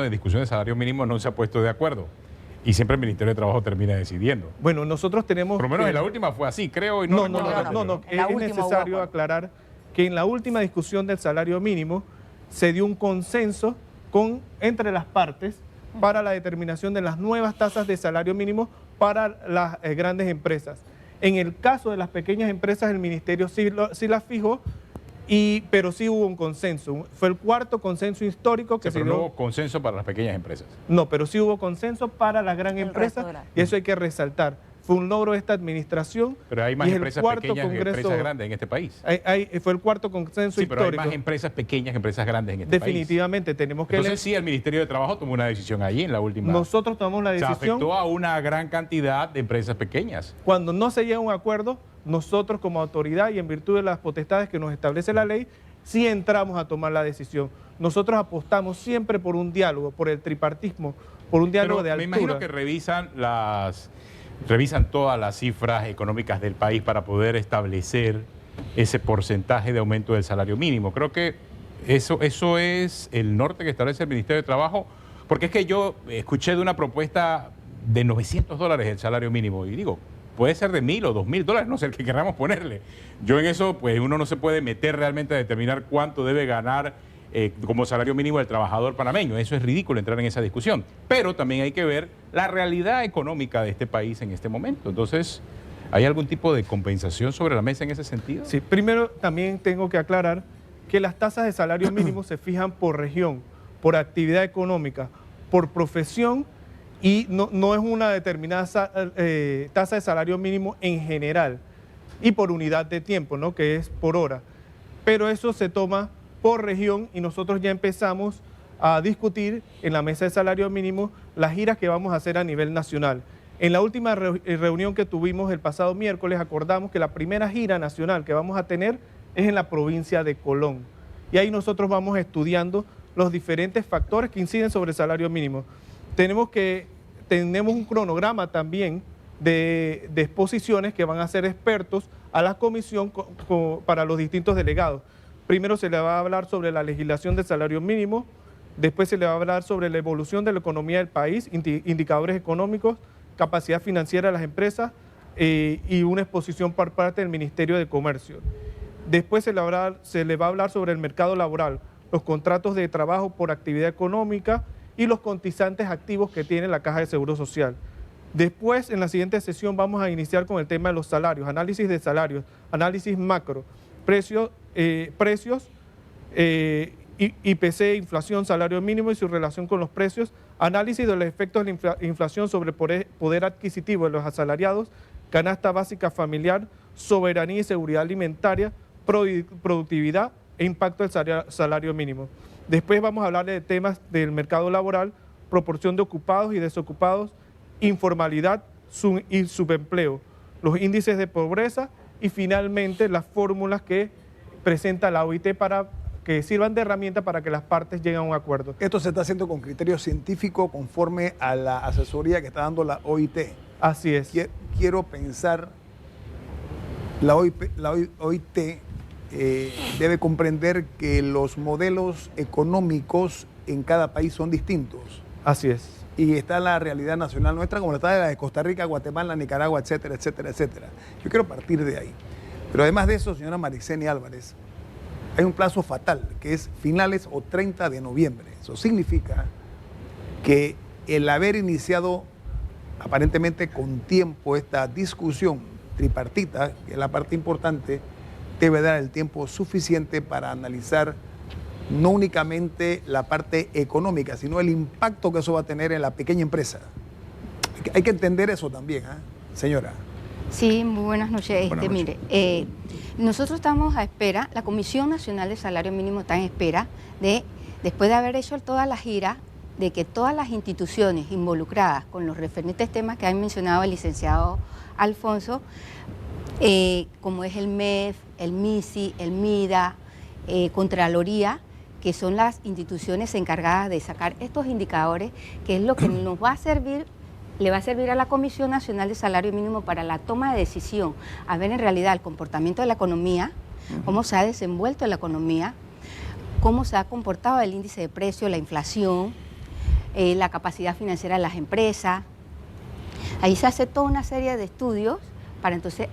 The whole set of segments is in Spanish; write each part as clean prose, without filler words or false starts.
de discusión de salario mínimo no se ha puesto de acuerdo. Y siempre el Ministerio de Trabajo termina decidiendo. Bueno, nosotros tenemos... Por lo menos en la última fue así, creo. Y no, es necesario aclarar que en la última discusión del salario mínimo se dio un consenso entre las partes para la determinación de las nuevas tasas de salario mínimo para las grandes empresas. En el caso de las pequeñas empresas, el Ministerio sí las fijó, pero sí hubo un consenso. Fue el cuarto consenso histórico que se dio. No hubo consenso para las pequeñas empresas. No, pero sí hubo consenso para las grandes empresas y eso hay que resaltar. Fue un logro de esta administración. Pero hay más empresas pequeñas que empresas grandes en este país. Fue el cuarto consenso histórico. Pero hay más empresas pequeñas que empresas grandes en este país. Definitivamente tenemos que... Entonces sí, el Ministerio de Trabajo tomó una decisión allí en la última. Nosotros tomamos la decisión... Se afectó a una gran cantidad de empresas pequeñas. Cuando no se llega a un acuerdo, nosotros como autoridad y en virtud de las potestades que nos establece la ley, sí entramos a tomar la decisión. Nosotros apostamos siempre por un diálogo, por el tripartismo, por un diálogo de altura. Me imagino que revisan todas las cifras económicas del país para poder establecer ese porcentaje de aumento del salario mínimo. Creo que eso es el norte que establece el Ministerio de Trabajo, porque es que yo escuché de una propuesta de $900 el salario mínimo y digo, puede ser de $1,000 o $2,000, no sé, el que queramos ponerle. Yo en eso, pues uno no se puede meter realmente a determinar cuánto debe ganar como salario mínimo el trabajador panameño. Eso es ridículo entrar en esa discusión. Pero también hay que ver la realidad económica de este país en este momento. Entonces, ¿hay algún tipo de compensación sobre la mesa en ese sentido? Sí, primero también tengo que aclarar que las tasas de salario mínimo se fijan por región, por actividad económica, por profesión y no es una determinada tasa de salario mínimo en general y por unidad de tiempo, ¿no? Que es por hora. Pero eso se toma por región y nosotros ya empezamos a discutir en la mesa de salario mínimo las giras que vamos a hacer a nivel nacional. En la última reunión que tuvimos el pasado miércoles acordamos que la primera gira nacional que vamos a tener es en la provincia de Colón. Y ahí nosotros vamos estudiando los diferentes factores que inciden sobre el salario mínimo. Tenemos un cronograma también de exposiciones que van a ser expertos a la comisión para los distintos delegados. Primero se le va a hablar sobre la legislación del salario mínimo, después se le va a hablar sobre la evolución de la economía del país, indicadores económicos, capacidad financiera de las empresas y una exposición por parte del Ministerio de Comercio. Después se le va a hablar sobre el mercado laboral, los contratos de trabajo por actividad económica y los cotizantes activos que tiene la Caja de Seguro Social. Después, en la siguiente sesión, vamos a iniciar con el tema de los salarios, análisis de salarios, análisis macro, precios, IPC, inflación, salario mínimo y su relación con los precios, análisis de los efectos de la inflación sobre el poder adquisitivo de los asalariados, canasta básica familiar, soberanía y seguridad alimentaria, productividad e impacto del salario mínimo. Después vamos a hablar de temas del mercado laboral, proporción de ocupados y desocupados, informalidad y subempleo, los índices de pobreza y finalmente las fórmulas que presenta la OIT para que sirvan de herramienta para que las partes lleguen a un acuerdo. Esto se está haciendo con criterio científico conforme a la asesoría que está dando la OIT. Así es. Quiero pensar, la OIT debe comprender que los modelos económicos en cada país son distintos. Así es. Y está la realidad nacional nuestra, como está la de Costa Rica, Guatemala, Nicaragua, etcétera, etcétera, etcétera. Yo quiero partir de ahí. Pero además de eso, señora Marixeni Álvarez, hay un plazo fatal, que es finales o 30 de noviembre. Eso significa que el haber iniciado aparentemente con tiempo esta discusión tripartita, que es la parte importante, debe dar el tiempo suficiente para analizar no únicamente la parte económica, sino el impacto que eso va a tener en la pequeña empresa. Hay que entender eso también, señora. Sí, muy buenas noches. Buenas noches. Mire, nosotros estamos a espera, la Comisión Nacional de Salario Mínimo está en espera de, después de haber hecho toda la gira, de que todas las instituciones involucradas con los referentes temas que ha mencionado el licenciado Alfonso, como es el MEF, el MISI, el MIDA, Contraloría, que son las instituciones encargadas de sacar estos indicadores, que es lo que nos va a servir, le va a servir a la Comisión Nacional de Salario Mínimo para la toma de decisión, a ver en realidad el comportamiento de la economía, cómo se ha desenvuelto la economía, cómo se ha comportado el índice de precios, la inflación, la capacidad financiera de las empresas. Ahí se hace toda una serie de estudios para entonces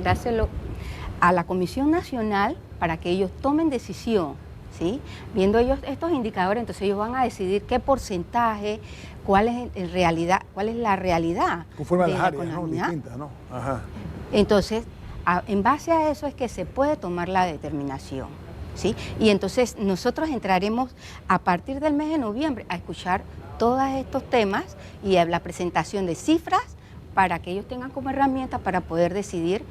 dárselo a la Comisión Nacional para que ellos tomen decisión, ¿sí? Viendo ellos estos indicadores, entonces ellos van a decidir qué porcentaje, cuál es la realidad conforme a de las la áreas, ¿no? economía. Distintas, ¿no? Ajá. Entonces, en base a eso es que se puede tomar la determinación, ¿sí? Y entonces nosotros entraremos a partir del mes de noviembre a escuchar todos estos temas y a la presentación de cifras para que ellos tengan como herramienta para poder decidir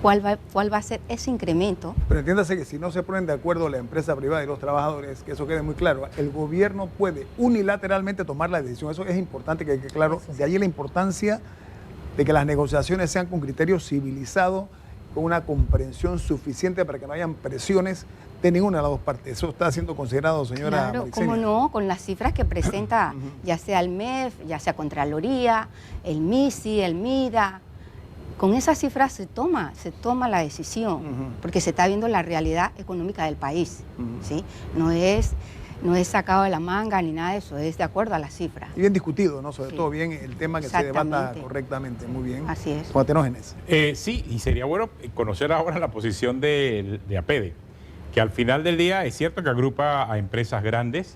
cuál va a ser ese incremento. Pero entiéndase que si no se ponen de acuerdo la empresa privada y los trabajadores, que eso quede muy claro, el gobierno puede unilateralmente tomar la decisión. Eso es importante que quede claro. De ahí la importancia de que las negociaciones sean con criterios civilizados, con una comprensión suficiente para que no hayan presiones de ninguna de las dos partes. Eso está siendo considerado, señora Claro, Marixenia. cómo no, con las cifras que presenta ya sea el MEF, ya sea Contraloría, el MISI, el MIDA. Con esas cifras se toma la decisión, porque se está viendo la realidad económica del país, ¿sí? No es sacado de la manga ni nada de eso, es de acuerdo a las cifras. Y bien discutido, ¿no? Sobre Sí. todo bien el tema que se debata Exactamente. correctamente. Muy bien. Así es. Juan Tenógenes. Sí, y sería bueno conocer ahora la posición de APEDE, que al final del día es cierto que agrupa a empresas grandes,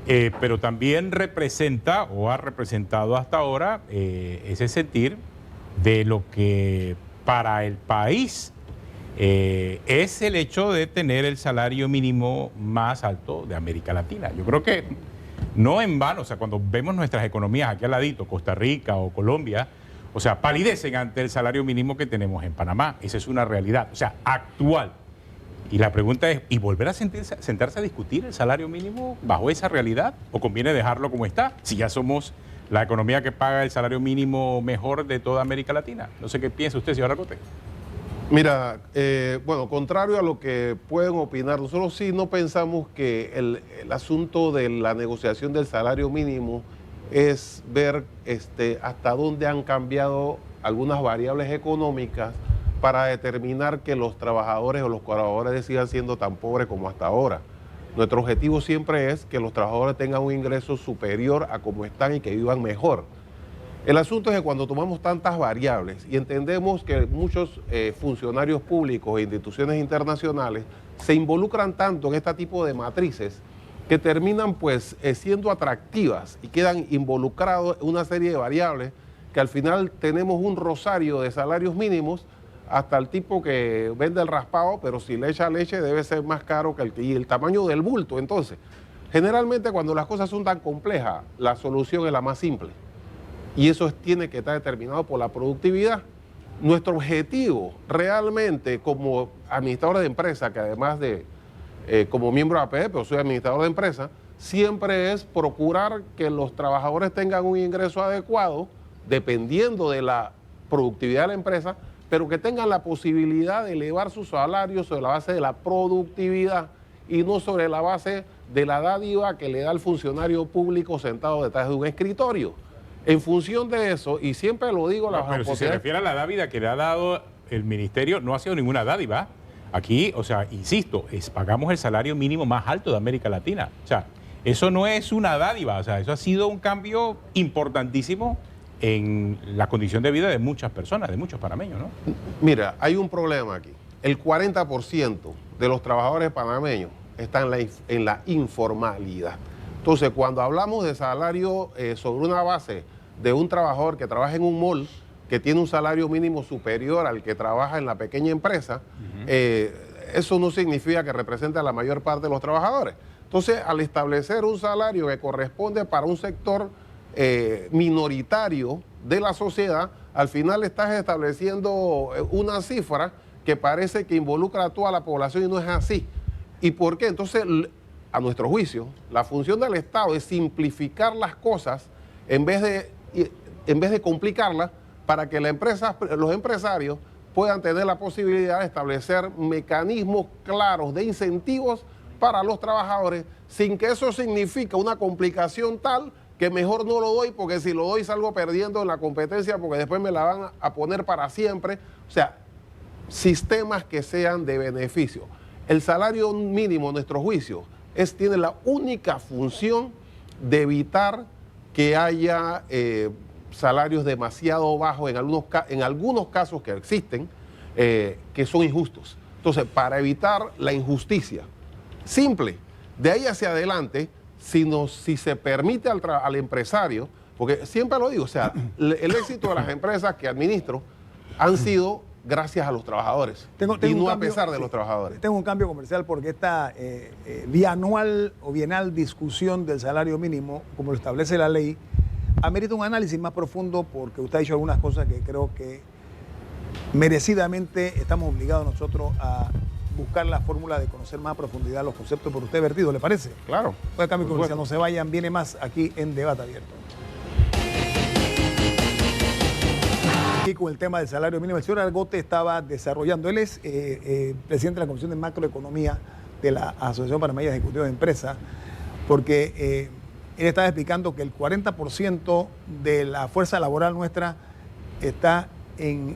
pero también representa o ha representado hasta ahora ese sentir de lo que para el país es el hecho de tener el salario mínimo más alto de América Latina. Yo creo que no en vano, o sea, cuando vemos nuestras economías aquí al ladito, Costa Rica o Colombia, o sea, palidecen ante el salario mínimo que tenemos en Panamá. Esa es una realidad, o sea, actual. Y la pregunta es, ¿y volver a sentarse a discutir el salario mínimo bajo esa realidad? ¿O conviene dejarlo como está, si ya somos la economía que paga el salario mínimo mejor de toda América Latina? No sé qué piensa usted, señor Argote. Mira, bueno, contrario a lo que pueden opinar, nosotros sí no pensamos que el asunto de la negociación del salario mínimo es ver hasta dónde han cambiado algunas variables económicas para determinar que los trabajadores o los colaboradores sigan siendo tan pobres como hasta ahora. Nuestro objetivo siempre es que los trabajadores tengan un ingreso superior a como están y que vivan mejor. El asunto es que cuando tomamos tantas variables y entendemos que muchos funcionarios públicos e instituciones internacionales se involucran tanto en este tipo de matrices que terminan pues siendo atractivas y quedan involucrados en una serie de variables que al final tenemos un rosario de salarios mínimos hasta el tipo que vende el raspado, pero si le echa leche debe ser más caro que y el tamaño del bulto. Entonces, generalmente cuando las cosas son tan complejas, la solución es la más simple. Y eso tiene que estar determinado por la productividad. Nuestro objetivo realmente como administrador de empresa, que además de como miembro de APE, pero soy administrador de empresa, siempre es procurar que los trabajadores tengan un ingreso adecuado, dependiendo de la productividad de la empresa, pero que tengan la posibilidad de elevar sus salarios sobre la base de la productividad y no sobre la base de la dádiva que le da el funcionario público sentado detrás de un escritorio. En función de eso, y siempre lo digo... Pero si se refiere a la dádiva que le ha dado el ministerio, no ha sido ninguna dádiva. Aquí, o sea, insisto, pagamos el salario mínimo más alto de América Latina. O sea, eso no es una dádiva, o sea, eso ha sido un cambio importantísimo en la condición de vida de muchas personas, de muchos panameños, ¿no? Mira, hay un problema aquí. El 40% de los trabajadores panameños están en la informalidad. Entonces, cuando hablamos de salario sobre una base de un trabajador que trabaja en un mall, que tiene un salario mínimo superior al que trabaja en la pequeña empresa, eso no significa que represente a la mayor parte de los trabajadores. Entonces, al establecer un salario que corresponde para un sector minoritario de la sociedad, al final estás estableciendo una cifra que parece que involucra a toda la población y no es así. ¿Y por qué? Entonces, a nuestro juicio, la función del Estado es simplificar las cosas en vez de complicarlas para que los empresarios puedan tener la posibilidad de establecer mecanismos claros de incentivos para los trabajadores sin que eso signifique una complicación tal que mejor no lo doy porque si lo doy salgo perdiendo en la competencia porque después me la van a poner para siempre. O sea, sistemas que sean de beneficio. El salario mínimo, a nuestro juicio, tiene la única función de evitar que haya salarios demasiado bajos en algunos casos que existen, que son injustos. Entonces, para evitar la injusticia, simple, de ahí hacia adelante, si se permite al empresario, porque siempre lo digo, o sea, el éxito de las empresas que administro han sido gracias a los trabajadores y no a pesar de los trabajadores. Tengo un cambio comercial porque esta bianual o bienal discusión del salario mínimo, como lo establece la ley, amerita un análisis más profundo porque usted ha dicho algunas cosas que creo que merecidamente estamos obligados nosotros a buscar la fórmula de conocer más a profundidad los conceptos por usted vertido, ¿le parece? Claro. Fue el cambio comercial, no se vayan, viene más aquí en Debate Abierto. Aquí con el tema del salario mínimo, el señor Argote estaba desarrollando, él es presidente de la Comisión de Macroeconomía de la Asociación Panameña de Ejecutivos de Empresas, porque él estaba explicando que el 40% de la fuerza laboral nuestra está en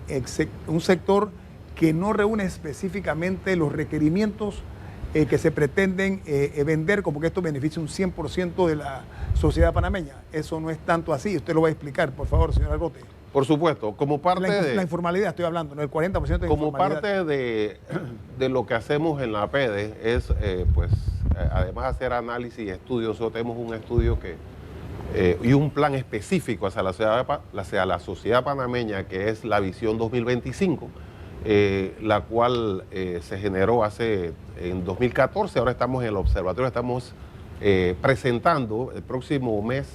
un sector que no reúne específicamente los requerimientos que se pretenden vender, como que esto beneficia un 100% de la sociedad panameña. Eso no es tanto así. Usted lo va a explicar, por favor, señor Argote. Por supuesto, como parte de... La informalidad estoy hablando, ¿no? El 40% de como informalidad. parte de lo que hacemos en la PEDE es, además de hacer análisis y estudios, nosotros tenemos un estudio y un plan específico hacia la sociedad panameña, que es la Visión 2025, la cual se generó en 2014. Ahora estamos en el observatorio, estamos presentando el próximo mes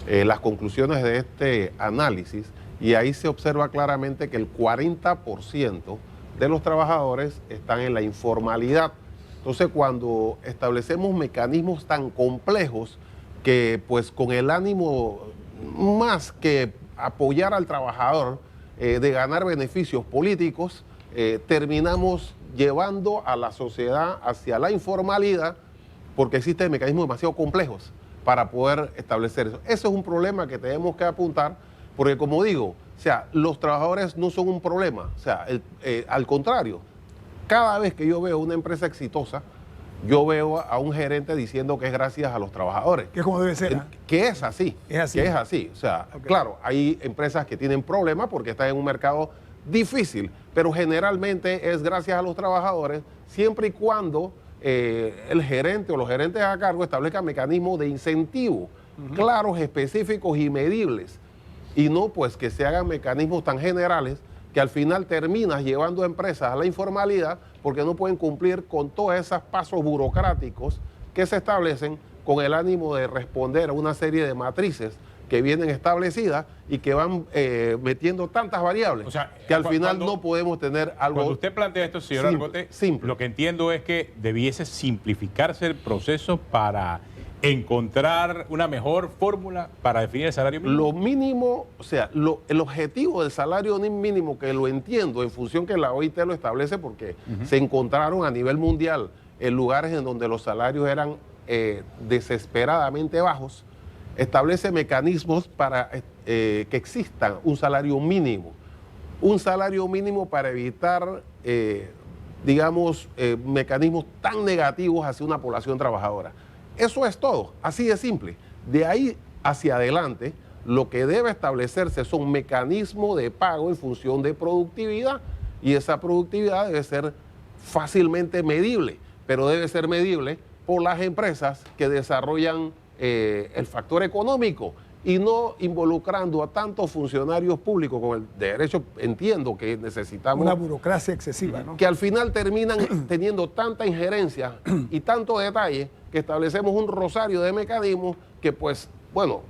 las conclusiones de este análisis, y ahí se observa claramente que el 40% de los trabajadores están en la informalidad. Entonces, cuando establecemos mecanismos tan complejos que, pues, con el ánimo más que apoyar al trabajador de ganar beneficios políticos, terminamos llevando a la sociedad hacia la informalidad, porque existen mecanismos demasiado complejos para poder establecer eso. Eso es un problema que tenemos que apuntar, porque, como digo, o sea, los trabajadores no son un problema. O sea, al contrario, cada vez que yo veo una empresa exitosa, yo veo a un gerente diciendo que es gracias a los trabajadores. Que es como debe ser. Que es así. Es así. Que es así. O sea, okay. Claro, hay empresas que tienen problemas porque están en un mercado difícil, pero generalmente es gracias a los trabajadores, siempre y cuando el gerente o los gerentes a cargo establezcan mecanismos de incentivo claros, específicos y medibles, y no pues que se hagan mecanismos tan generales que al final terminas llevando a empresas a la informalidad porque no pueden cumplir con todos esos pasos burocráticos que se establecen con el ánimo de responder a una serie de matrices que vienen establecidas y que van metiendo tantas variables, o sea, que al final no podemos tener algo... Cuando usted plantea esto, señor Argote, lo que entiendo es que debiese simplificarse el proceso para encontrar una mejor fórmula para definir el salario mínimo. Lo mínimo, o sea, el objetivo del salario mínimo, que lo entiendo en función que la OIT lo establece, porque se encontraron a nivel mundial en lugares en donde los salarios eran desesperadamente bajos, establece mecanismos para que exista un salario mínimo. Un salario mínimo para evitar, mecanismos tan negativos hacia una población trabajadora. Eso es todo, así de simple. De ahí hacia adelante, lo que debe establecerse son mecanismos de pago en función de productividad, y esa productividad debe ser fácilmente medible, pero debe ser medible por las empresas que desarrollan el factor económico y no involucrando a tantos funcionarios públicos con el derecho. Entiendo que necesitamos una burocracia excesiva, ¿no? Que al final terminan teniendo tanta injerencia y tanto detalle que establecemos un rosario de mecanismos que, pues, bueno,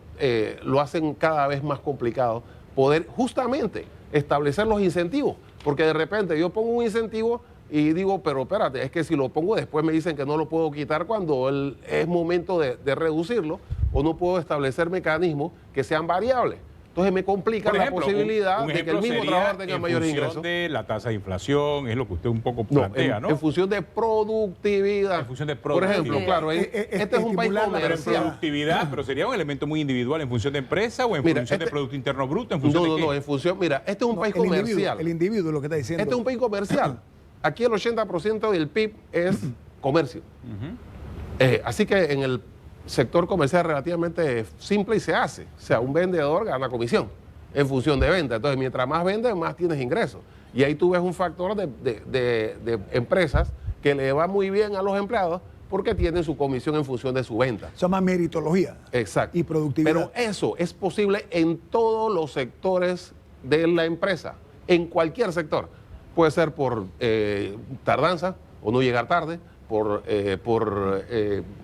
lo hacen cada vez más complicado poder justamente establecer los incentivos, porque de repente yo pongo un incentivo y digo, pero espérate, es que si lo pongo después me dicen que no lo puedo quitar cuando es momento de reducirlo, o no puedo establecer mecanismos que sean variables. Entonces me complica la posibilidad de que el mismo trabajador tenga mayores ingresos. En función de la tasa de inflación, es lo que usted un poco plantea, ¿no? En función de productividad. En función de productividad. Por ejemplo, claro, este es un país comercial. Productividad, pero sería un elemento muy individual en función de empresa o en función de Producto Interno Bruto, en función de qué? No, en función, mira, este es un país comercial. El individuo lo que está diciendo. Este es un país comercial. Aquí el 80% del PIB es comercio. Así que en el sector comercial es relativamente simple y se hace. O sea, un vendedor gana comisión en función de venta. Entonces, mientras más vendes, más tienes ingresos. Y ahí tú ves un factor de empresas que le va muy bien a los empleados porque tienen su comisión en función de su venta. Eso es más meritología. Exacto. Y productividad. Pero eso es posible en todos los sectores de la empresa, en cualquier sector. Puede ser por tardanza o no llegar tarde, por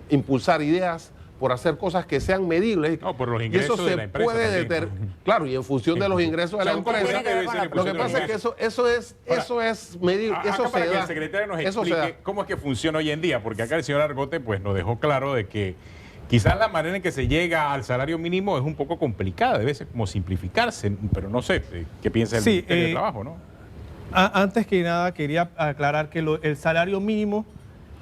impulsar ideas, por hacer cosas que sean medibles. No, por los Y ingresos eso de se la empresa puede también, determinar. Claro, y en función de los ingresos de la empresa. Lo que pasa es que eso es medible. Eso para se que da. el secretario nos Eso se da. explique cómo es que funciona hoy en día, porque acá el señor Argote pues nos dejó claro de que quizás la manera en que se llega al salario mínimo es un poco complicada, debe ser como simplificarse, pero no sé qué piensa el Ministerio de Trabajo, ¿no? Antes que nada, quería aclarar que el salario mínimo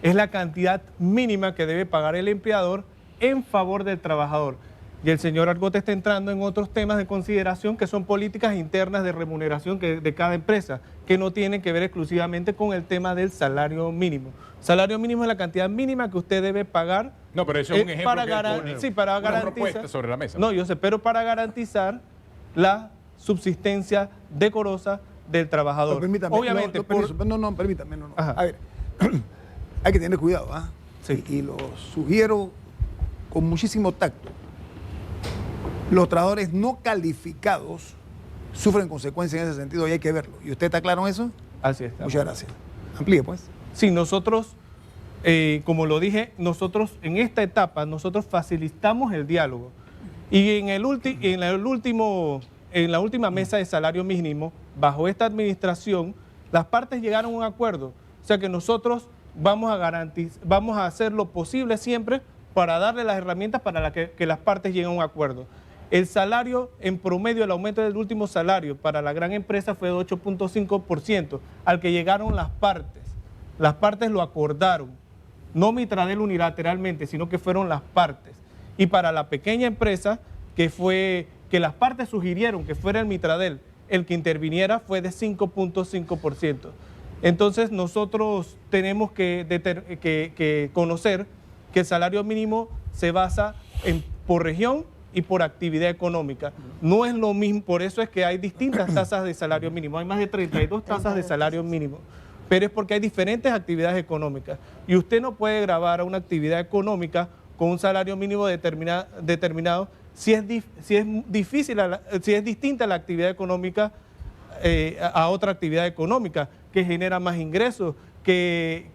es la cantidad mínima que debe pagar el empleador en favor del trabajador. Y el señor Argote está entrando en otros temas de consideración que son políticas internas de remuneración de cada empresa, que no tienen que ver exclusivamente con el tema del salario mínimo. Salario mínimo es la cantidad mínima que usted debe pagar. No, pero eso es un ejemplo para que él pone, sí, para una garantizar, propuesta sobre la mesa. No, yo sé, pero para garantizar la subsistencia decorosa del trabajador. No, permítame, Obviamente, permítame. Ajá. A ver, hay que tener cuidado, ¿ah? Sí. Y lo sugiero con muchísimo tacto. Los trabajadores no calificados sufren consecuencias en ese sentido y hay que verlo. ¿Y usted está claro en eso? Así es. Muchas gracias. Amplíe, pues. Sí, nosotros, como lo dije, nosotros en esta etapa, nosotros facilitamos el diálogo. Y en la última mesa de salario mínimo, bajo esta administración, las partes llegaron a un acuerdo. O sea que nosotros vamos a hacer lo posible siempre para darle las herramientas para que las partes lleguen a un acuerdo. El salario, en promedio, el aumento del último salario para la gran empresa fue de 8.5%, al que llegaron las partes. Las partes lo acordaron, no Mitradel unilateralmente, sino que fueron las partes. Y para la pequeña empresa, que las partes sugirieron que fuera el Mitradel el que interviniera, fue de 5.5%. Entonces nosotros tenemos que conocer que el salario mínimo se basa por región y por actividad económica. No es lo mismo, por eso es que hay distintas tasas de salario mínimo. Hay más de 32 tasas de salario mínimo, pero es porque hay diferentes actividades económicas. Y usted no puede grabar a una actividad económica con un salario mínimo determinado si es distinta la actividad económica a otra actividad económica que genera más ingresos, que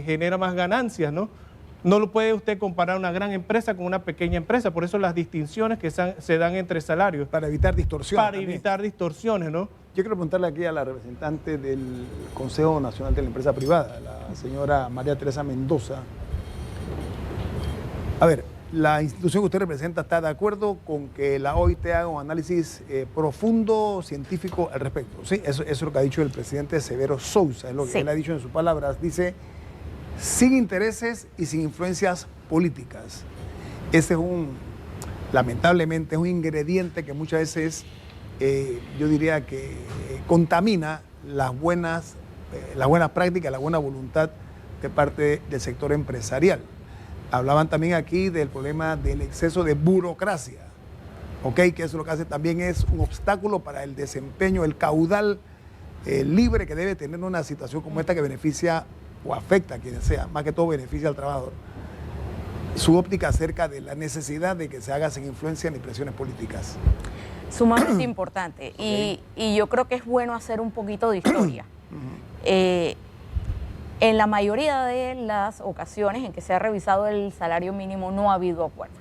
genera más ganancias, ¿no? No lo puede usted comparar una gran empresa con una pequeña empresa, por eso las distinciones que se dan entre salarios. Para evitar distorsiones. Para evitar distorsiones, ¿no? Yo quiero preguntarle aquí a la representante del Consejo Nacional de la Empresa Privada, la señora María Teresa Mendoza. A ver, la institución que usted representa está de acuerdo con que la OIT haga un análisis profundo, científico al respecto. Sí, eso es lo que ha dicho el presidente Severo Sousa, es lo que él ha dicho en sus palabras. Dice, sin intereses y sin influencias políticas. Ese es lamentablemente, es un ingrediente que muchas veces, yo diría que contamina las buenas prácticas, la buena voluntad de parte del sector empresarial. Hablaban también aquí del problema del exceso de burocracia, ¿ok? Que eso lo que hace también es un obstáculo para el desempeño, el caudal libre que debe tener una situación como esta que beneficia o afecta a quien sea, más que todo beneficia al trabajador. Su óptica acerca de la necesidad de que se haga sin influencia ni presiones políticas. Sumamente importante. Okay. Y yo creo que es bueno hacer un poquito de historia. En la mayoría de las ocasiones en que se ha revisado el salario mínimo no ha habido acuerdo.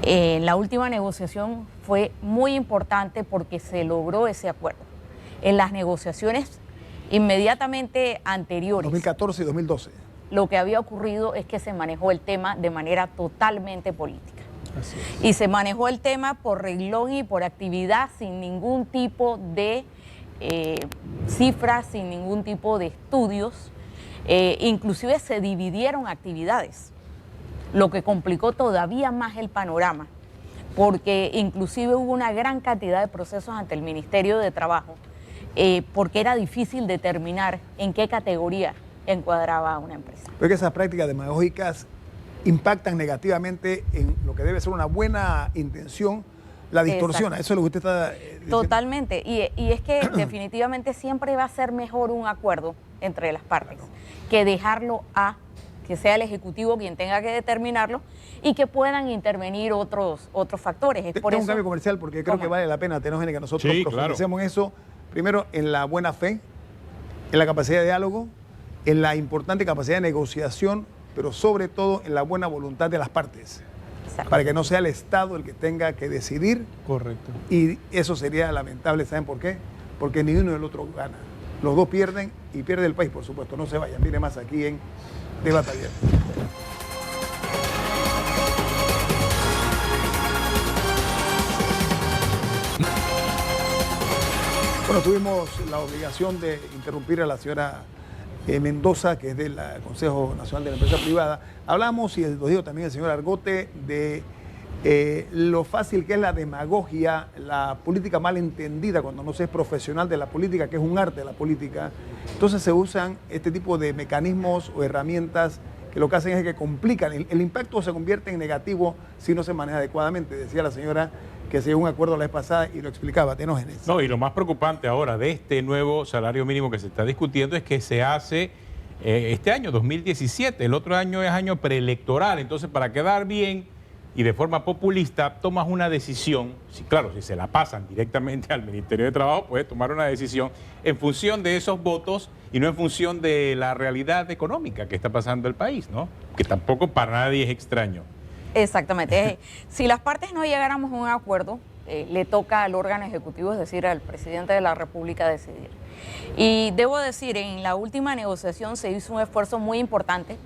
La última negociación fue muy importante porque se logró ese acuerdo. En las negociaciones inmediatamente anteriores, 2014 y 2012, lo que había ocurrido es que se manejó el tema de manera totalmente política. Así es. Y se manejó el tema por renglón y por actividad sin ningún tipo de cifras, sin ningún tipo de estudios. Inclusive se dividieron actividades, lo que complicó todavía más el panorama, porque inclusive hubo una gran cantidad de procesos ante el Ministerio de Trabajo, porque era difícil determinar en qué categoría encuadraba una empresa. Pero que esas prácticas demagógicas impactan negativamente en lo que debe ser una buena intención, la distorsiona. Exacto. Eso es lo que usted está diciendo. Totalmente. Y es que definitivamente siempre va a ser mejor un acuerdo entre las partes que dejarlo a que sea el Ejecutivo quien tenga que determinarlo y que puedan intervenir otros factores. Es por Tengo un eso, cambio comercial porque creo que vale la pena, Tenógenes, que nosotros Sí, profundicemos en eso. Primero, en la buena fe, en la capacidad de diálogo, en la importante capacidad de negociación, pero sobre todo en la buena voluntad de las partes. Exacto. Para que no sea el Estado el que tenga que decidir. Correcto. Y eso sería lamentable, ¿saben por qué? Porque ni uno ni el otro gana. Los dos pierden y pierde el país, por supuesto. No se vayan, viene más aquí en Debate Abierto. Bueno, tuvimos la obligación de interrumpir a la señora Mendoza, que es del Consejo Nacional de la Empresa Privada. Hablamos, y lo dijo también el señor Argote, de lo fácil que es la demagogia, la política mal entendida cuando no se es profesional de la política, que es un arte de la política. Entonces se usan este tipo de mecanismos o herramientas que lo que hacen es que complican. El impacto se convierte en negativo si no se maneja adecuadamente. Decía la señora que se llegó a un acuerdo la vez pasada y lo explicaba, Tenógenes. No, y lo más preocupante ahora de este nuevo salario mínimo que se está discutiendo es que se hace este año, 2017. El otro año es año preelectoral. Entonces, para quedar bien y de forma populista, tomas una decisión. Sí, claro, si se la pasan directamente al Ministerio de Trabajo, puedes tomar una decisión en función de esos votos y no en función de la realidad económica que está pasando el país, ¿no? Que tampoco para nadie es extraño. Exactamente. Si las partes no llegáramos a un acuerdo, le toca al órgano ejecutivo, es decir, al presidente de la República, decidir. Y debo decir, en la última negociación se hizo un esfuerzo muy importante.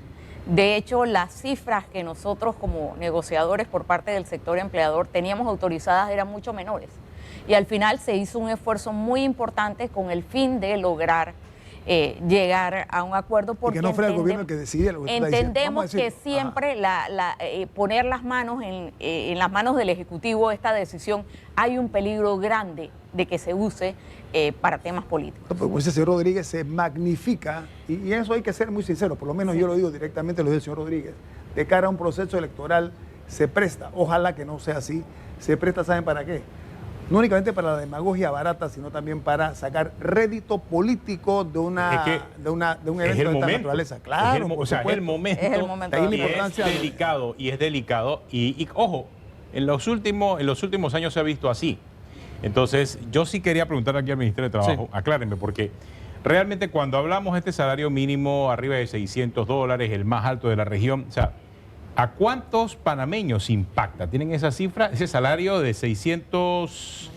De hecho, las cifras que nosotros como negociadores por parte del sector empleador teníamos autorizadas eran mucho menores. Y al final se hizo un esfuerzo muy importante con el fin de lograr llegar a un acuerdo, porque y que no fuera el gobierno el que decidiera lo que usted está diciendo. entendemos que siempre poner las manos en las manos del Ejecutivo esta decisión, hay un peligro grande de que se use para temas políticos. No, como dice el señor Rodríguez, se magnifica, y eso hay que ser muy sincero, por lo menos yo lo digo directamente, lo dice el señor Rodríguez, de cara a un proceso electoral se presta, ojalá que no sea así, se presta, ¿saben para qué? No únicamente para la demagogia barata, sino también para sacar rédito político de un evento de esta naturaleza. Claro, es el momento. Es el momento. Ahí la Y importancia es delicado. Y ojo, en los últimos años se ha visto así. Entonces, yo sí quería preguntar aquí al Ministerio de Trabajo, aclárenme, porque realmente cuando hablamos de este salario mínimo arriba de $600, el más alto de la región, o sea, ¿a cuántos panameños impacta? ¿Tienen esa cifra? Ese salario de 600,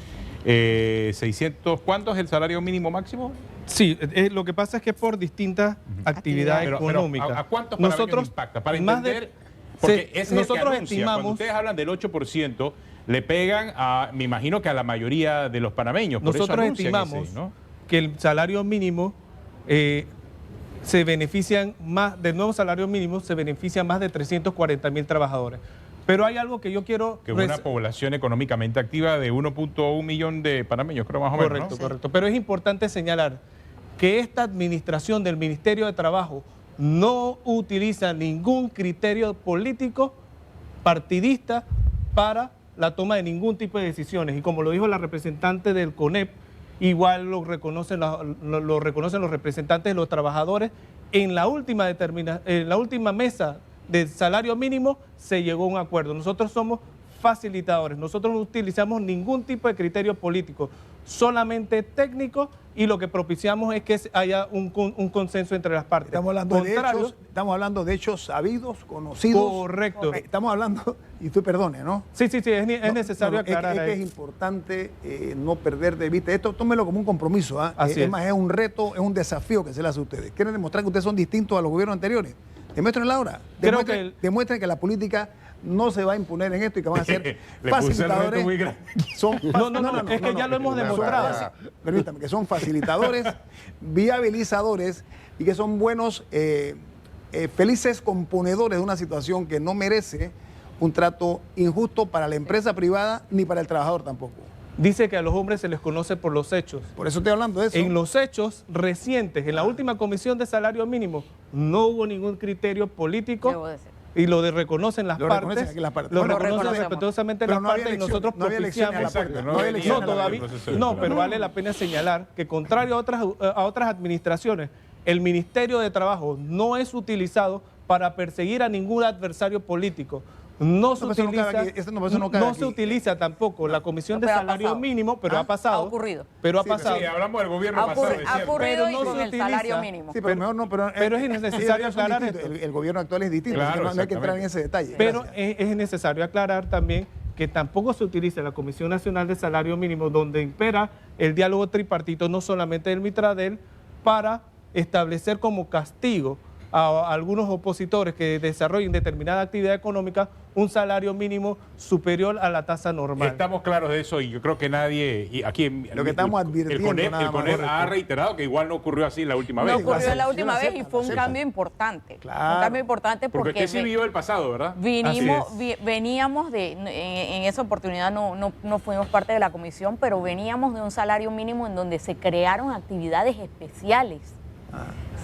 ¿cuánto es el salario mínimo máximo? Sí, lo que pasa es que por distintas actividades económicas. ¿A cuántos panameños impacta? Para entender, porque ese es el que anuncia. Cuando ustedes hablan del 8%, le pegan me imagino que a la mayoría de los panameños. Por nosotros eso estimamos ¿no? que el salario mínimo se benefician más, del nuevo salario mínimo se benefician más de 340,000 trabajadores. Pero hay algo que yo quiero... Que es una población económicamente activa de 1.1 millón de panameños, creo más o menos, Correcto, ¿no? correcto. Pero es importante señalar que esta administración del Ministerio de Trabajo no utiliza ningún criterio político partidista para la toma de ningún tipo de decisiones. Y como lo dijo la representante del CONEP, igual lo reconocen los representantes de los trabajadores. En la última mesa de salario mínimo se llegó a un acuerdo. Nosotros somos facilitadores, nosotros no utilizamos ningún tipo de criterio político, solamente técnico, y lo que propiciamos es que haya un consenso entre las partes. Estamos hablando de hechos sabidos, conocidos. Correcto. Estamos hablando, y usted perdone, ¿no? Sí, es necesario aclarar. Es que es importante no perder de vista. Esto tómelo como un compromiso. Así es más, es un reto, es un desafío que se le hace a ustedes. ¿Quieren demostrar que ustedes son distintos a los gobiernos anteriores? Demuéstrenla ahora. Demuestren que la política no se va a imponer en esto y que van a ser facilitadores. No, es que ya lo hemos demostrado. Permítame, que son facilitadores, viabilizadores y que son buenos, felices componedores de una situación que no merece un trato injusto para la empresa privada ni para el trabajador tampoco. Dice que a los hombres se les conoce por los hechos. Por eso estoy hablando de eso. En los hechos recientes, en la última comisión de salario mínimo, no hubo ningún criterio político y lo reconocen las Lo partes, reconocen aquí las partes. lo Bueno, reconocen reconocemos. respetuosamente Pero las no había partes y elecciones, nosotros no había elecciones a la propiciamos. puerta, no no había había elecciones No, a la todavía, puerta. proceso no, electoral. pero vale la pena señalar que contrario a otras administraciones, el Ministerio de Trabajo no es utilizado para perseguir a ningún adversario político. No se No, eso no utiliza, cabe aquí, eso no, eso no cabe se aquí. utiliza tampoco la Comisión de Pero ha Salario pasado. Mínimo, pero ¿Ah? ha pasado. Ha ocurrido. Pero ha Sí, pasado. Sí, hablamos del gobierno Ha pasado. ocurrido, es ha cierto. ocurrido Pero no y con se el salario utiliza. mínimo. Sí, pero mejor no, pero es innecesario eso es aclarar distinto. esto. El gobierno actual es distinto, Claro, así que no hay que entrar en exactamente. ese detalle. Pero Gracias. es necesario aclarar también que tampoco se utiliza la Comisión Nacional de Salario Mínimo, donde impera el diálogo tripartito, no solamente del Mitradel, para establecer como castigo a algunos opositores que desarrollen determinada actividad económica un salario mínimo superior a la tasa normal. Estamos claros de eso y yo creo que nadie, y aquí Lo que estamos advirtiendo nada el más, CONEP correcto. ha reiterado que igual no ocurrió así la última No vez. ocurrió acepto, la yo última lo vez y acepto, fue lo un acepto. cambio importante. Claro. Un cambio importante Porque porque usted sí vivió el pasado, ¿verdad? veníamos de, en esa oportunidad no fuimos parte de la comisión, pero veníamos de un salario mínimo en donde se crearon actividades especiales,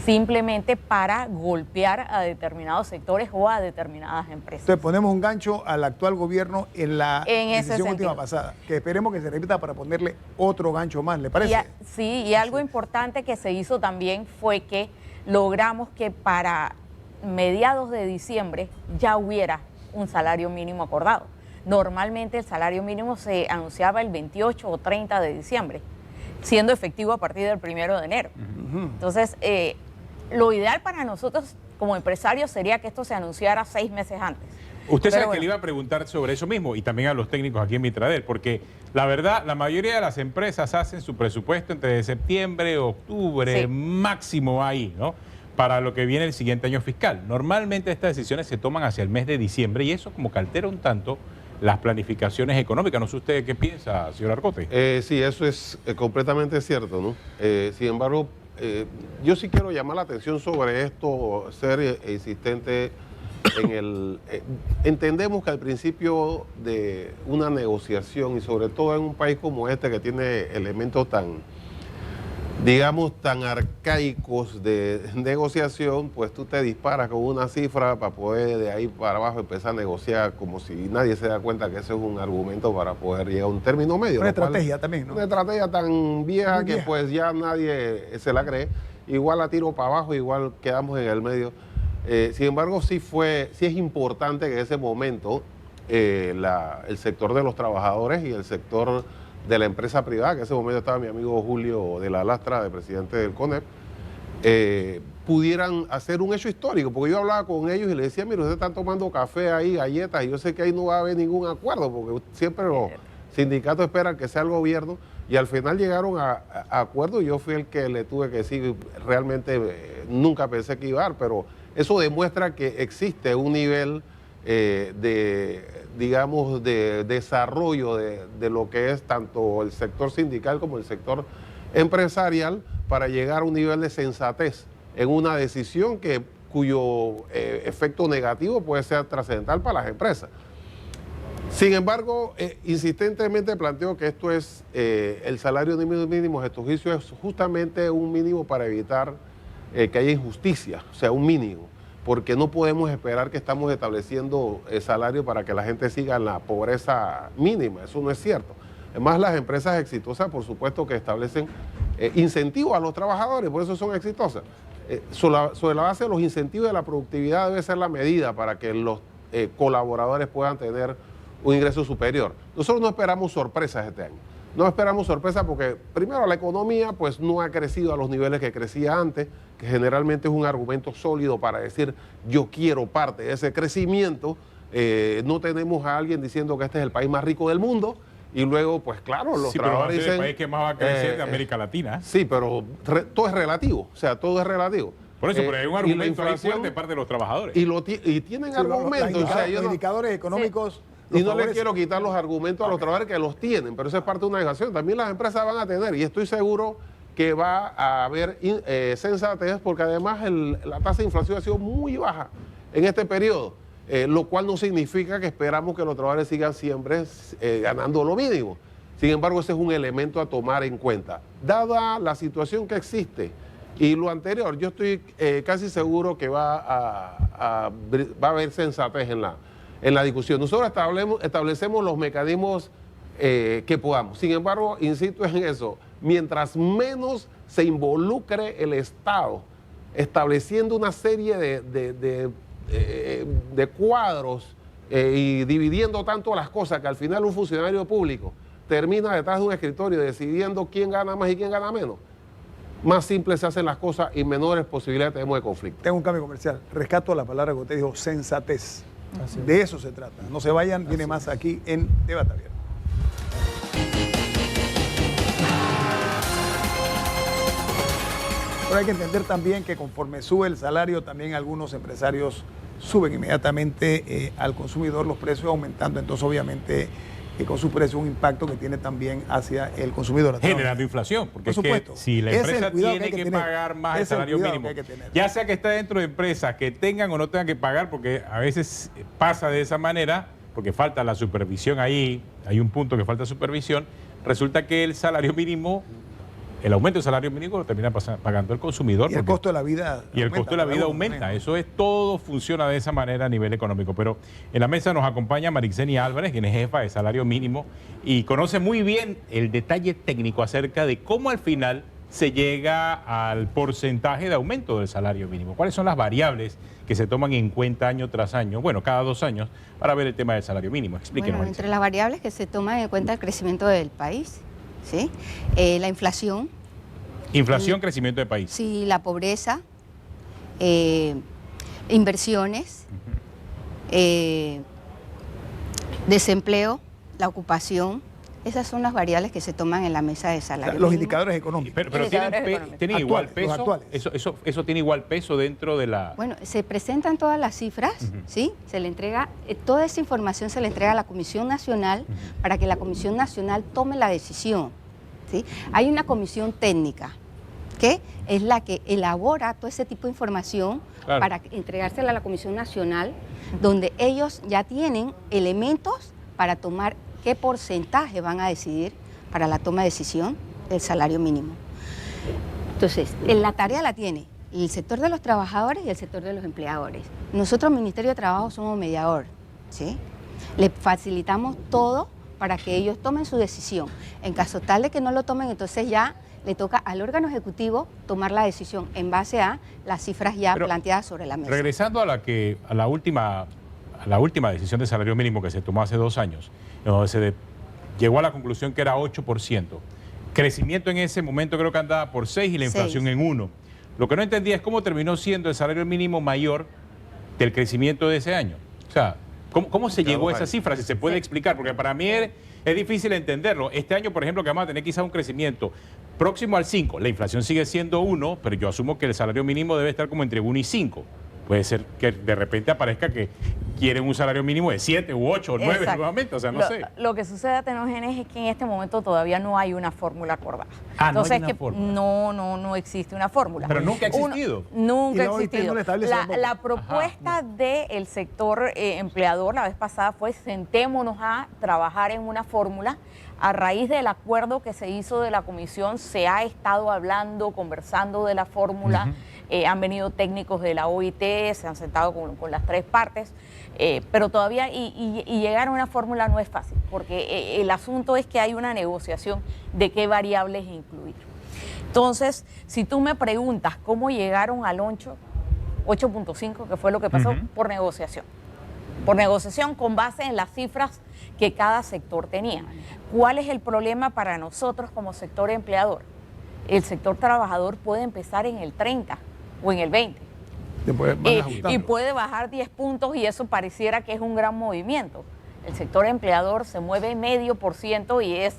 simplemente para golpear a determinados sectores o a determinadas empresas. Entonces ponemos un gancho al actual gobierno en la En ese decisión última sentido. pasada, que esperemos que se repita para ponerle otro gancho más, ¿le parece? Sí, y algo importante que se hizo también fue que logramos que para mediados de diciembre ya hubiera un salario mínimo acordado. Normalmente el salario mínimo se anunciaba el 28 o 30 de diciembre, siendo efectivo a partir del 1 de enero. Entonces, lo ideal para nosotros como empresarios sería que esto se anunciara 6 meses antes. Usted sabe Pero que le iba a preguntar sobre eso mismo y también a los técnicos aquí en Mitradel, porque la verdad, la mayoría de las empresas hacen su presupuesto entre septiembre, octubre, Sí. máximo ahí, ¿no? Para lo que viene el siguiente año fiscal. Normalmente estas decisiones se toman hacia el mes de diciembre y eso como que altera un tanto las planificaciones económicas. No sé usted qué piensa, señor Arcote. Sí, eso es completamente cierto, ¿no? Sin embargo, yo sí quiero llamar la atención sobre esto, ser insistente en el... entendemos que al principio de una negociación, y sobre todo en un país como este que tiene elementos tan, digamos, tan arcaicos de negociación, pues tú te disparas con una cifra para poder de ahí para abajo empezar a negociar como si nadie se da cuenta que ese es un argumento para poder llegar a un término medio. Una lo cual- estrategia también, ¿no? Una estrategia tan vieja Muy que vieja. pues ya nadie se la cree. Igual la tiro para abajo, igual quedamos en el medio. Sin embargo, sí es importante que en ese momento el sector de los trabajadores y el sector de la empresa privada, que en ese momento estaba mi amigo Julio de la Lastra, de presidente del CONEP, pudieran hacer un hecho histórico, porque yo hablaba con ellos y les decía, mire, ustedes están tomando café ahí, galletas, y yo sé que ahí no va a haber ningún acuerdo, porque siempre los sindicatos esperan que sea el gobierno, y al final llegaron a acuerdo, y yo fui el que le tuve que decir, realmente nunca pensé que iba a dar, pero eso demuestra que existe un nivel digamos, de desarrollo de lo que es tanto el sector sindical como el sector empresarial para llegar a un nivel de sensatez en una decisión cuyo efecto negativo puede ser trascendental para las empresas. Sin embargo, insistentemente planteo que esto es el salario mínimo, estos juicios es justamente un mínimo para evitar que haya injusticia, o sea, un mínimo, porque no podemos esperar que estamos estableciendo salario para que la gente siga en la pobreza mínima, eso no es cierto. Además, las empresas exitosas, por supuesto, que establecen incentivos a los trabajadores, por eso son exitosas. Sobre la base de los incentivos de la productividad debe ser la medida para que los colaboradores puedan tener un ingreso superior. Nosotros no esperamos sorpresas este año. No esperamos sorpresas porque, primero, la economía pues no ha crecido a los niveles que crecía antes, que generalmente es un argumento sólido para decir yo quiero parte de ese crecimiento. No tenemos a alguien diciendo que este es el país más rico del mundo y luego, pues claro, los Sí, pero va a trabajadores ser el dicen... país que más va a crecer de América Latina. Sí, pero todo es relativo, o sea, todo es relativo. Por eso, pero hay un y la argumento ahí inflación- fuerte de parte de los trabajadores. y tienen argumentos, o sea, yo los no- indicadores económicos. y los no le favorecen. quiero quitar los argumentos a los trabajadores que los tienen, pero eso es parte de una negociación. También las empresas van a tener, y estoy seguro que va a haber sensatez, porque además la tasa de inflación ha sido muy baja en este periodo, lo cual no significa que esperamos que los trabajadores sigan siempre ganando lo mínimo. Sin embargo, ese es un elemento a tomar en cuenta. Dada la situación que existe Y lo anterior, yo estoy casi seguro que va a haber sensatez en la discusión. Nosotros establecemos los mecanismos que podamos. Sin embargo, insisto en eso, mientras menos se involucre el Estado estableciendo una serie de cuadros y dividiendo tanto las cosas que al final un funcionario público termina detrás de un escritorio decidiendo quién gana más y quién gana menos, más simples se hacen las cosas y menores posibilidades tenemos de conflicto. Tengo un cambio comercial. Rescato la palabra que usted dijo, sensatez. Así es. De eso se trata. No se vayan, viene más aquí en Debate Abierto. Pero hay que entender también que conforme sube el salario, también algunos empresarios suben inmediatamente al consumidor los precios aumentando. Entonces, obviamente, con su precio un impacto que tiene también hacia el consumidor. Generando inflación, porque Por supuesto. es que si la Ese es el empresa cuidado tiene que hay que que tener. pagar más Ese el es el salario cuidado mínimo, que hay que tener. ya sea que está dentro de empresas que tengan o no tengan que pagar, porque a veces pasa de esa manera, porque falta la supervisión ahí, hay un punto que falta supervisión, resulta que el salario mínimo, el aumento del salario mínimo lo termina pagando el consumidor. Y el porque- costo de la vida Y el aumenta costo de la para vida uno aumenta. también. Eso es, todo funciona de esa manera a nivel económico. Pero en la mesa nos acompaña Marixeni Álvarez, quien es jefa de salario mínimo y conoce muy bien el detalle técnico acerca de cómo al final se llega al porcentaje de aumento del salario mínimo. ¿Cuáles son las variables que se toman en cuenta año tras año? Bueno, cada 2 años para ver el tema del salario mínimo. Explíquenos. Bueno, entre las variables que se toman en cuenta el crecimiento del país, ¿sí? La inflación, Inflación, crecimiento de país. sí, la pobreza, inversiones, desempleo, la ocupación. Esas son las variables que se toman en la mesa de O sea, salario los mínimo. indicadores económicos. Pero Indicadores tienen, económicos. tienen igual Actuales, los peso. actuales. Eso tiene igual peso dentro de la. Bueno, se presentan todas las cifras, ¿sí? Se le entrega, toda esa información se le entrega a la Comisión Nacional para que la Comisión Nacional tome la decisión, ¿sí? Hay una comisión técnica que es la que elabora todo ese tipo de información Claro. para entregársela a la Comisión Nacional, donde ellos ya tienen elementos para tomar qué porcentaje van a decidir para la toma de decisión del salario mínimo. Entonces, la tarea la tiene el sector de los trabajadores y el sector de los empleadores. Nosotros, Ministerio de Trabajo, somos mediador, ¿sí? Le facilitamos todo para que ellos tomen su decisión. En caso tal de que no lo tomen, entonces ya le toca al órgano ejecutivo tomar la decisión en base a las cifras ya Pero, planteadas sobre la mesa. Regresando a la última decisión de salario mínimo que se tomó hace 2 años, donde se llegó a la conclusión que era 8%. Crecimiento en ese momento creo que andaba por 6 y la inflación 6. en 1. Lo que no entendía es cómo terminó siendo el salario mínimo mayor del crecimiento de ese año. O sea, ¿cómo se llegó a esa cifra? Si se puede explicar, porque para mí es difícil entenderlo. Este año, por ejemplo, que vamos a tener quizá un crecimiento próximo al 5, la inflación sigue siendo 1, pero yo asumo que el salario mínimo debe estar como entre 1 y 5. Puede ser que de repente aparezca que quieren un salario mínimo de 7 u 8 o 9 Exacto. nuevamente, o sea, no sé. Lo que sucede, Atenógenes, es que en este momento todavía no hay una fórmula acordada. Ah, no hay Entonces, una que fórmula. no existe una fórmula. Pero nunca ha existido. Y Nunca ha la OIT existido. no la establece tampoco. La propuesta del sector empleador la vez pasada fue sentémonos a trabajar en una fórmula. A raíz del acuerdo que se hizo de la comisión, se ha estado hablando, conversando de la fórmula. Han venido técnicos de la OIT, se han sentado con las 3 partes, pero todavía, y llegar a una fórmula no es fácil, porque el asunto es que hay una negociación de qué variables incluir. Entonces, si tú me preguntas cómo llegaron al 8.5, que fue lo que pasó, por negociación. Por negociación con base en las cifras que cada sector tenía. ¿Cuál es el problema para nosotros como sector empleador? El sector trabajador puede empezar en el 30 o en el 20. Después van Y ajustando. puede bajar 10 puntos y eso pareciera que es un gran movimiento. El sector empleador se mueve 0,5% y es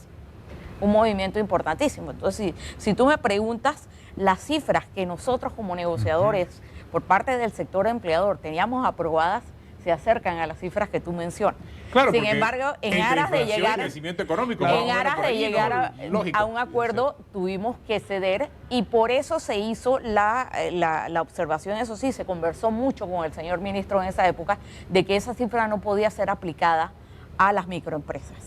un movimiento importantísimo. Entonces, si tú me preguntas, las cifras que nosotros como negociadores por parte del sector empleador teníamos aprobadas se acercan a las cifras que tú mencionas. Claro, Sin porque embargo, en entre aras de inflación y llegar, crecimiento económico, más o en menos aras por de ahí, ¿no? llegar Lógico. a un acuerdo, tuvimos que ceder y por eso se hizo la observación. Eso sí, se conversó mucho con el señor ministro en esa época de que esa cifra no podía ser aplicada a las microempresas.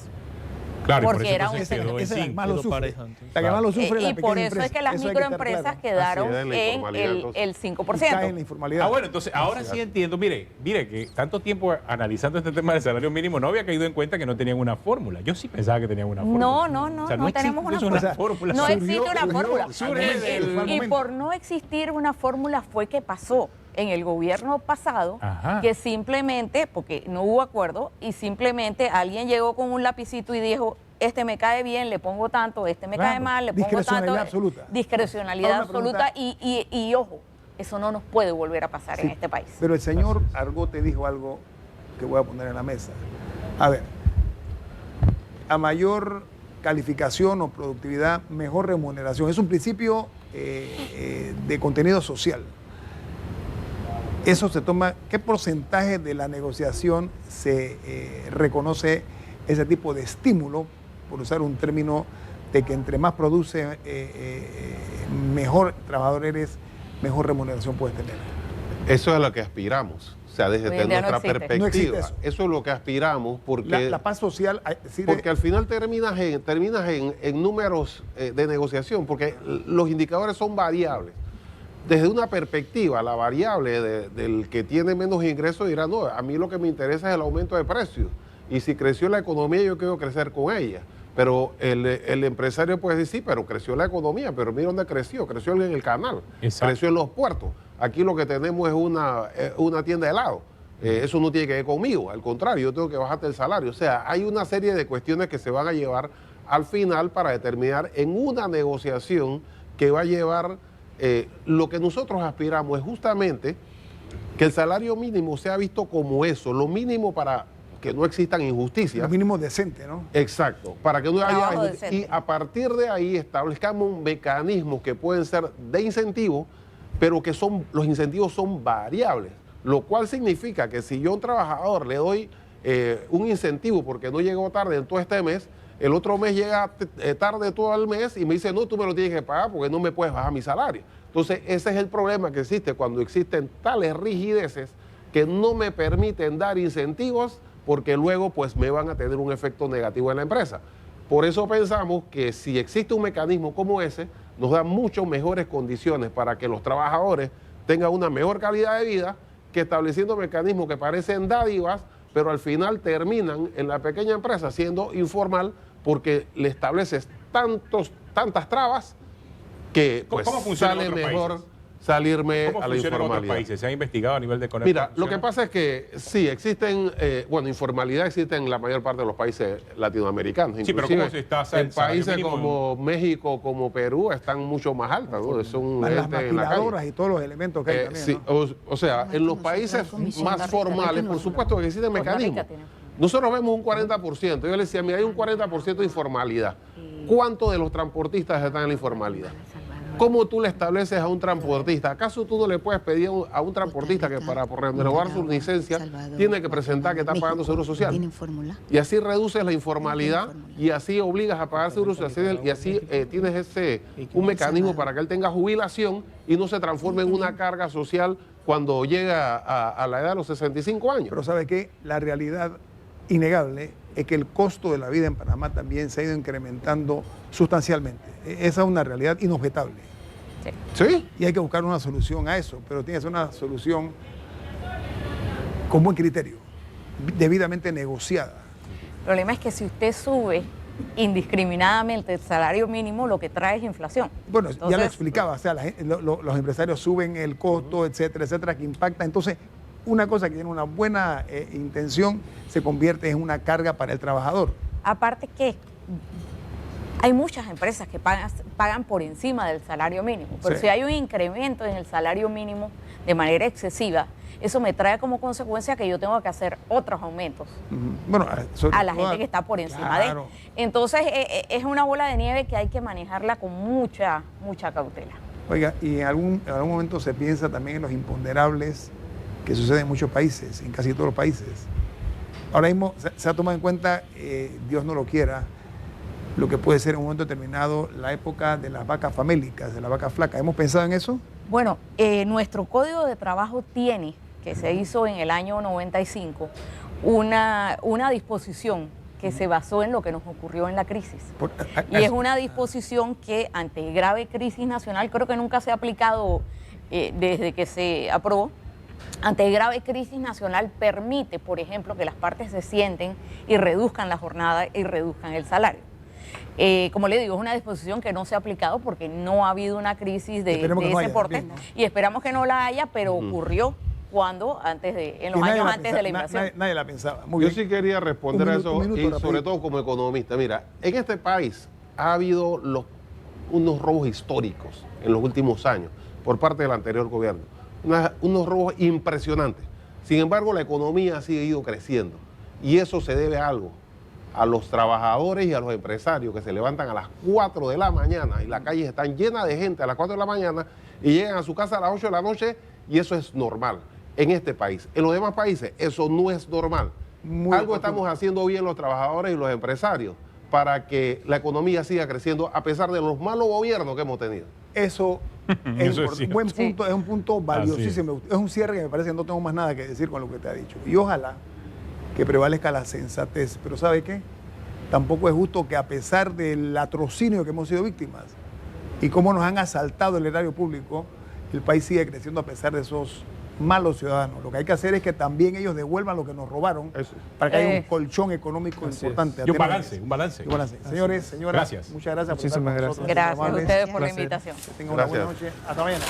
Claro, porque era un Esa es la que más lo Quedó sufre. pareja, entonces. La que más lo sufre es la y pequeña por eso empresa. es que las Eso hay que estar microempresas claro. quedaron Así es, la en informalidad, el entonces. 5%. Cae en la informalidad. Ah, bueno, entonces ahora sí entiendo. Mire que tanto tiempo analizando este tema del salario mínimo no había caído en cuenta que no tenían una fórmula. Yo sí pensaba que tenían una fórmula. No, O sea, no existe tenemos una entonces fórmula. fórmula. No Surgió- existe una fórmula. surge del- Y por no existir una fórmula fue que pasó en el gobierno pasado, Ajá. que simplemente, porque no hubo acuerdo, y simplemente alguien llegó con un lapicito y dijo, este me cae bien, le pongo tanto, este me cae Claro. mal, le pongo tanto. Discrecionalidad absoluta. Discrecionalidad Ahora una pregunta. absoluta y ojo, eso no nos puede volver a pasar en Sí, este país. Pero el señor Argote dijo algo que voy a poner en la mesa. A ver, a mayor calificación o productividad, mejor remuneración. Es un principio de contenido social. Eso se toma, ¿qué porcentaje de la negociación se reconoce ese tipo de estímulo, por usar un término de que entre más produce, mejor trabajador eres, mejor remuneración puedes tener? Eso es a lo que aspiramos. O sea, desde Hoy en día no nuestra existe. perspectiva. No existe eso. Eso es lo que aspiramos porque... La paz social, Porque al final terminas en números de negociación, porque los indicadores son variables. Desde una perspectiva, la variable del que tiene menos ingresos dirá, no, a mí lo que me interesa es el aumento de precios. Y si creció la economía, yo quiero crecer con ella. Pero el empresario puede decir, sí, pero creció la economía, pero mira dónde creció en el canal, Exacto. creció en los puertos. Aquí lo que tenemos es una tienda de helado. Eso no tiene que ver conmigo, al contrario, yo tengo que bajarte el salario. O sea, hay una serie de cuestiones que se van a llevar al final para determinar en una negociación que va a llevar, lo que nosotros aspiramos es justamente que el salario mínimo sea visto como eso, lo mínimo para que no existan injusticias. lo mínimo decente, ¿no? Exacto, para que no Trabajo haya... decente. Y a partir de ahí establezcamos mecanismos que pueden ser de incentivo, pero que los incentivos son variables, lo cual significa que si yo a un trabajador le doy un incentivo porque no llegó tarde en todo este mes, el otro mes llega tarde todo el mes y me dice, no, tú me lo tienes que pagar porque no me puedes bajar mi salario. Entonces, ese es el problema que existe cuando existen tales rigideces que no me permiten dar incentivos porque luego pues me van a tener un efecto negativo en la empresa. Por eso pensamos que si existe un mecanismo como ese, nos da mucho mejores condiciones para que los trabajadores tengan una mejor calidad de vida que estableciendo mecanismos que parecen dádivas, pero al final terminan en la pequeña empresa siendo informal porque le estableces tantas trabas que pues, ¿Cómo funciona en sale otros mejor países? salirme ¿Cómo a la funciona en otros informalidad. países? ¿Se ha investigado a nivel de economía? Mira, lo que pasa es que sí, existen, informalidad existe en la mayor parte de los países latinoamericanos. Sí, pero Inclusive ¿cómo se está en países salario mínimo? como México, como Perú, están mucho más altas, ¿no? Son Más las gente en la calle. maquiladoras y todos los elementos que hay también, Sí, ¿no? o sea, Además, en los nosotros, países la Comisión más Rica formales, tiene por una supuesto que existen Costa Rica mecanismos. tiene. Nosotros vemos un 40%. Yo le decía, mira, hay un 40% de informalidad. ¿Cuántos de los transportistas están en la informalidad? ¿Cómo tú le estableces a un transportista? ¿Acaso tú no le puedes pedir a un transportista que para renovar su licencia tiene que presentar que está pagando seguro social? ¿Tienen fórmula? Y así reduces la informalidad y así obligas a pagar seguro social y así tienes un mecanismo para que él tenga jubilación y no se transforme en una carga social cuando llega a la edad de los 65 años. Pero ¿sabe qué? La realidad innegable es que el costo de la vida en Panamá también se ha ido incrementando sustancialmente. Esa es una realidad inobjetable. ¿Sí? Y hay que buscar una solución a eso, pero tiene que ser una solución con buen criterio, debidamente negociada. El problema es que si usted sube indiscriminadamente el salario mínimo, lo que trae es inflación. Bueno, ya lo Entonces, explicaba, o sea, los empresarios suben el costo, etcétera, etcétera, que impacta. Entonces, una cosa que tiene una buena intención se convierte en una carga para el trabajador. Aparte que hay muchas empresas que pagan por encima del salario mínimo, pero Sí. si hay un incremento en el salario mínimo de manera excesiva, eso me trae como consecuencia que yo tengo que hacer otros aumentos Bueno, sobre a la todo- gente que está por encima Claro. de. Entonces es una bola de nieve que hay que manejarla con mucha cautela. Oiga, y en algún momento se piensa también en los imponderables que suceden en muchos países, en casi todos los países. Ahora mismo se ha tomado en cuenta, Dios no lo quiera, lo que puede ser en un momento determinado la época de las vacas famélicas, de las vacas flacas. ¿Hemos pensado en eso? Bueno, nuestro código de trabajo tiene, que se hizo en el año 95, una disposición que se basó en lo que nos ocurrió en la crisis. Y es es una disposición que ante grave crisis nacional, creo que nunca se ha aplicado desde que se aprobó. Ante grave crisis nacional permite, por ejemplo, que las partes se sienten y reduzcan la jornada y reduzcan el salario. Como le digo, es una disposición que no se ha aplicado porque no ha habido una crisis de ese porte y esperamos que no la haya, pero ocurrió cuando en los años antes de la invasión. Nadie la pensaba. Muy Yo bien. sí quería responder a eso, y rapidito. sobre todo como economista. Mira, en este país ha habido unos robos históricos en los últimos años por parte del anterior gobierno. Unos robos impresionantes. Sin embargo, la economía ha seguido creciendo. Y eso se debe a algo. A los trabajadores y a los empresarios que se levantan a las 4 de la mañana y las calles están llenas de gente a las 4 de la mañana y llegan a su casa a las 8 de la noche y eso es normal en este país. En los demás países eso no es normal. Algo estamos haciendo bien los trabajadores y los empresarios para que la economía siga creciendo a pesar de los malos gobiernos que hemos tenido. Eso Eso es un cierto. buen punto, es un punto valiosísimo. Así Es un cierre que me parece que no tengo más nada que decir con lo que te ha dicho. Y ojalá que prevalezca la sensatez. Pero ¿sabe qué? Tampoco es justo que a pesar del latrocinio que hemos sido víctimas y cómo nos han asaltado el erario público, el país sigue creciendo a pesar de esos malos ciudadanos. Lo que hay que hacer es que también ellos devuelvan lo que nos robaron para que haya un colchón económico importante. Y un balance, un balance. Un balance. Señores, señoras, Gracias. muchas gracias por Muchísimas estar con gracias. nosotros. Gracias a ustedes por la Placer. invitación. Que tengan una buena Gracias. noche. Hasta mañana.